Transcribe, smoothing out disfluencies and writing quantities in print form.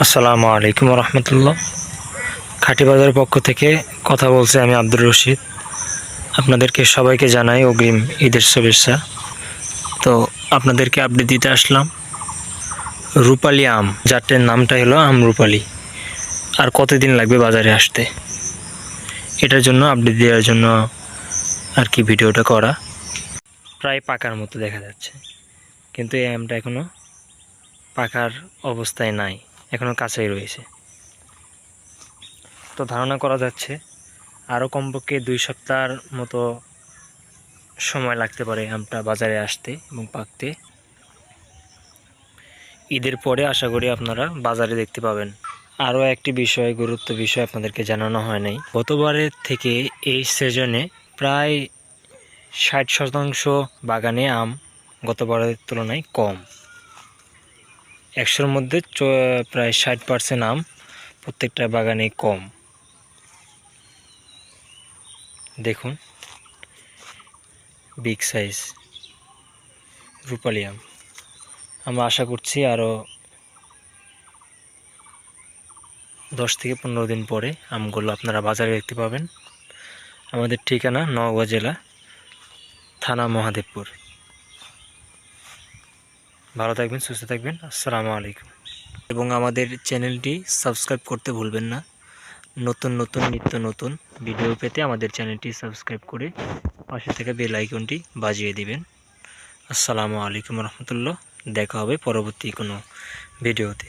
আসসালামু আলাইকুম রহমতুল্লাহ। খাঁটি বাজারের পক্ষ থেকে কথা বলছি আমি আব্দুর রশিদ। আপনাদেরকে সবাইকে জানাই অগ্রিম ঈদের শুভেচ্ছা। তো আপনাদেরকে আপডেট দিতে আসলাম রূপালী আম, যারটার নামটা হলো আম রূপালী। আর কতদিন লাগবে বাজারে আসতে, এটার জন্য আপডেট দেওয়ার জন্য আর কি ভিডিওটা করা। প্রায় পাকার মতো দেখা যাচ্ছে, কিন্তু এই আমটা এখনও পাকার অবস্থায় নাই, এখনও কাঁচাই রয়েছে। তো ধারণা করা যাচ্ছে আরও কমপক্ষে 2 সপ্তাহের মতো সময় লাগতে পারে আমটা বাজারে আসতে এবং পাকতে। ঈদের পরে আশা করি আপনারা বাজারে দেখতে পাবেন। আরও একটি গুরুত্ব বিষয় আপনাদেরকে জানানো হয় নাই, গতবারের থেকে এই সিজনে প্রায় 60% বাগানে আম গতবারের তুলনায় কম। 100-র মধ্যে প্রায় 60% আম প্রত্যেকটা বাগানে কম। দেখুন, বিগ সাইজ রূপালী আম। আমরা আশা করছি আরও 10 থেকে 15 দিন পরে আমগুলো আপনারা বাজারে দেখতে পাবেন। আমাদের ঠিকানা নওগাঁ জেলা, থানা মহাদেবপুর। ভালো থাকবেন, সুস্থ থাকবেন। আসসালামু আলাইকুম। এবং আমাদের চ্যানেলটি সাবস্ক্রাইব করতে ভুলবেন না। নতুন নিত্য নতুন ভিডিও পেতে আমাদের চ্যানেলটি সাবস্ক্রাইব করে পাশে থেকে বেল আইকনটি বাজিয়ে দিবেন। আসসালামু আলাইকুম রহমতুল্লাহ। দেখা হবে পরবর্তী কোনো ভিডিওতে।